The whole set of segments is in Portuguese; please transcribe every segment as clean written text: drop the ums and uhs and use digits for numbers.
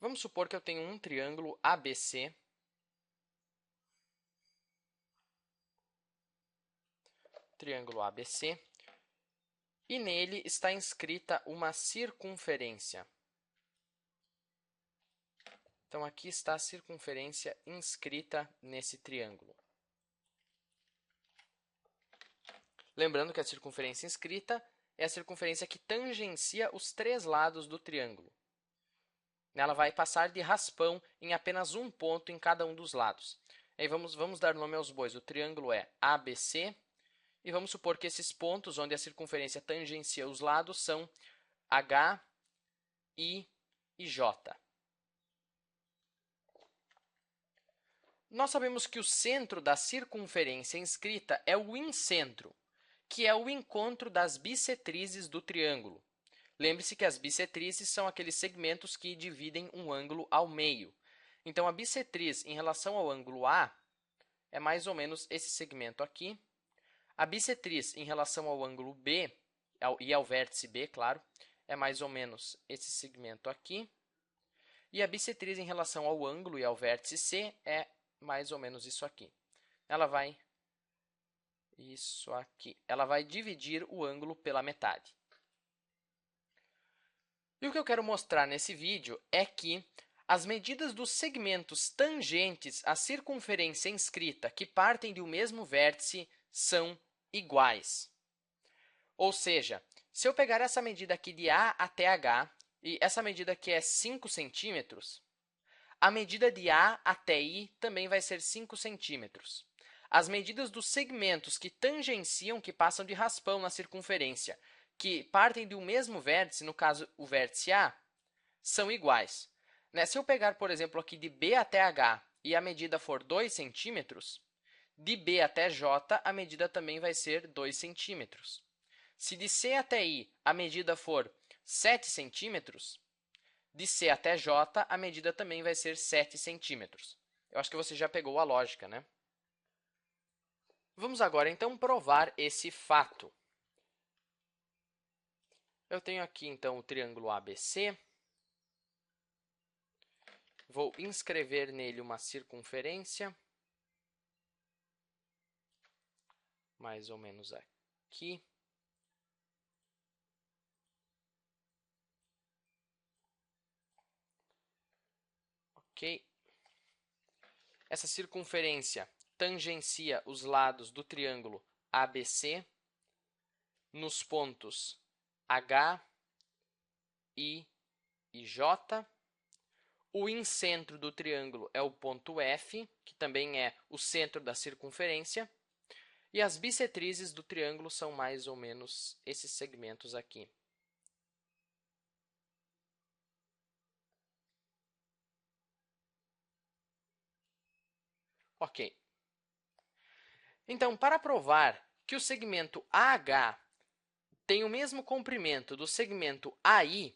Vamos supor que eu tenho um triângulo ABC. Triângulo ABC. E nele está inscrita uma circunferência. Então, aqui está a circunferência inscrita nesse triângulo. Lembrando que a circunferência inscrita é a circunferência que tangencia os três lados do triângulo. Ela vai passar de raspão em apenas um ponto em cada um dos lados. Aí vamos dar nome aos bois. O triângulo é ABC. E vamos supor que esses pontos onde a circunferência tangencia os lados são H, I e J. Nós sabemos que o centro da circunferência inscrita é o incentro, que é o encontro das bissetrizes do triângulo. Lembre-se que as bissetrizes são aqueles segmentos que dividem um ângulo ao meio. Então, a bissetriz em relação ao ângulo A é mais ou menos esse segmento aqui. A bissetriz em relação ao ângulo B, e ao vértice B, claro, é mais ou menos esse segmento aqui. E a bissetriz em relação ao ângulo e ao vértice C é mais ou menos isso aqui. Ela vai dividir o ângulo pela metade. E o que eu quero mostrar nesse vídeo é que as medidas dos segmentos tangentes à circunferência inscrita que partem de um mesmo vértice são iguais. Ou seja, se eu pegar essa medida aqui de A até H, e essa medida aqui é 5 centímetros, a medida de A até I também vai ser 5 centímetros. As medidas dos segmentos que tangenciam, que passam de raspão na circunferência, que partem de um mesmo vértice, no caso o vértice A, são iguais. Se eu pegar, por exemplo, aqui de B até H e a medida for 2 centímetros, de B até J a medida também vai ser 2 centímetros. Se de C até I a medida for 7 centímetros, de C até J a medida também vai ser 7 centímetros. Eu acho que você já pegou a lógica, né? Vamos agora, então, provar esse fato. Eu tenho aqui, então, o triângulo ABC. Vou inscrever nele uma circunferência, mais ou menos aqui. Ok. Essa circunferência tangencia os lados do triângulo ABC nos pontos H, I e J. O incentro do triângulo é o ponto F, que também é o centro da circunferência. E as bissetrizes do triângulo são mais ou menos esses segmentos aqui. Ok. Então, para provar que o segmento AH tem o mesmo comprimento do segmento AI,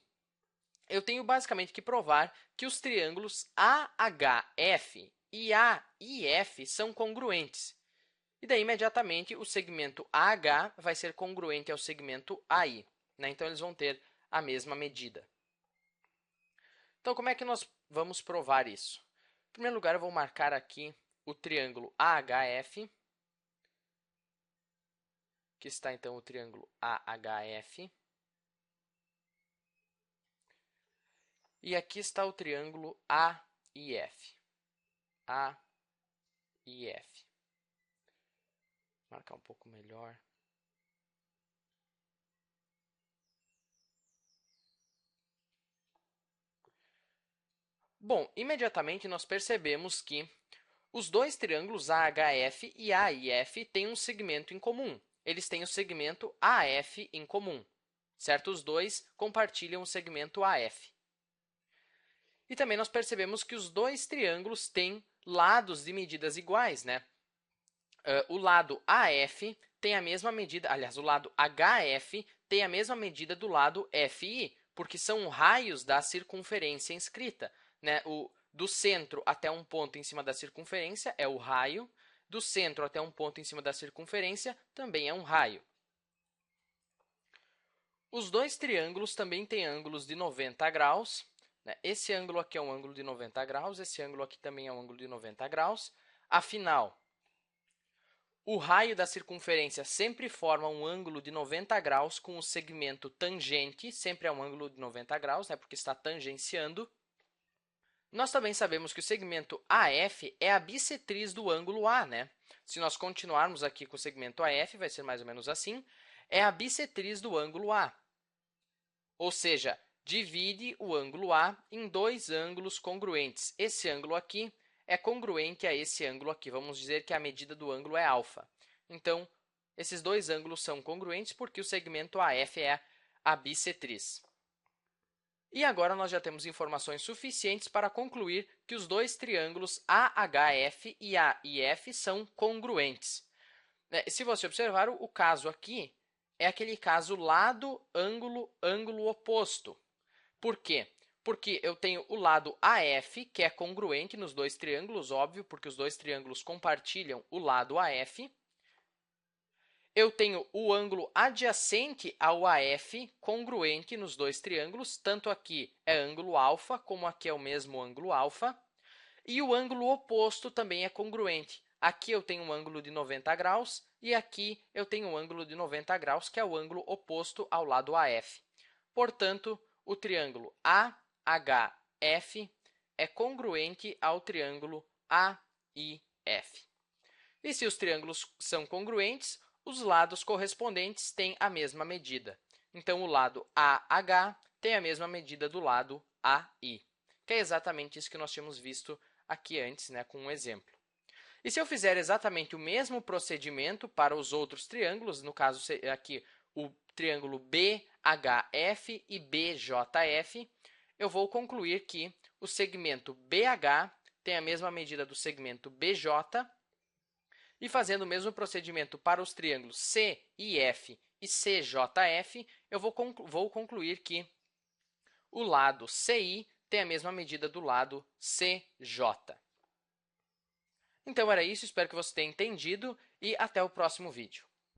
eu tenho basicamente que provar que os triângulos AHF e AIF são congruentes. E daí, imediatamente, o segmento AH vai ser congruente ao segmento AI. Então, eles vão ter a mesma medida. Então, como é que nós vamos provar isso? Em primeiro lugar, eu vou marcar aqui o triângulo AHF, que está, então, o triângulo AHF. E aqui está o triângulo AIF. AIF. Vou marcar um pouco melhor. Bom, imediatamente nós percebemos que os dois triângulos AHF e AIF têm um segmento em comum. Eles têm o segmento AF em comum, certo? Os dois compartilham o segmento AF. E também nós percebemos que os dois triângulos têm lados de medidas iguais, né? O lado AF tem a mesma medida, aliás, o lado HF tem a mesma medida do lado FI, porque são raios da circunferência inscrita, né? Do centro até um ponto em cima da circunferência é o raio, do centro até um ponto em cima da circunferência também é um raio. Os dois triângulos também têm ângulos de 90 graus, né? Esse ângulo aqui é um ângulo de 90 graus, esse ângulo aqui também é um ângulo de 90 graus. Afinal, o raio da circunferência sempre forma um ângulo de 90 graus com o segmento tangente, sempre é um ângulo de 90 graus, né, porque está tangenciando. Nós também sabemos que o segmento AF é a bissetriz do ângulo A, né? Se nós continuarmos aqui com o segmento AF, vai ser mais ou menos assim, é a bissetriz do ângulo A. Ou seja, divide o ângulo A em dois ângulos congruentes. Esse ângulo aqui é congruente a esse ângulo aqui. Vamos dizer que a medida do ângulo é alfa. Então, esses dois ângulos são congruentes porque o segmento AF é a bissetriz. E agora nós já temos informações suficientes para concluir que os dois triângulos AHF e AIF são congruentes. Se você observar, o caso aqui é aquele caso lado, ângulo, ângulo oposto. Por quê? Porque eu tenho o lado AF, que é congruente nos dois triângulos, óbvio, porque os dois triângulos compartilham o lado AF. Eu tenho o ângulo adjacente ao AF congruente nos dois triângulos, tanto aqui é ângulo alfa, como aqui é o mesmo ângulo alfa. E o ângulo oposto também é congruente. Aqui eu tenho um ângulo de 90 graus e aqui eu tenho um ângulo de 90 graus, que é o ângulo oposto ao lado AF. Portanto, o triângulo AHF é congruente ao triângulo AIF. E se os triângulos são congruentes, os lados correspondentes têm a mesma medida. Então, o lado AH tem a mesma medida do lado AI, que é exatamente isso que nós tínhamos visto aqui antes, né, com um exemplo. E se eu fizer exatamente o mesmo procedimento para os outros triângulos, no caso aqui o triângulo BHF e BJF, eu vou concluir que o segmento BH tem a mesma medida do segmento BJ, e fazendo o mesmo procedimento para os triângulos CIF e CJF, eu vou concluir que o lado CI tem a mesma medida do lado CJ. Então, era isso. Espero que você tenha entendido e até o próximo vídeo.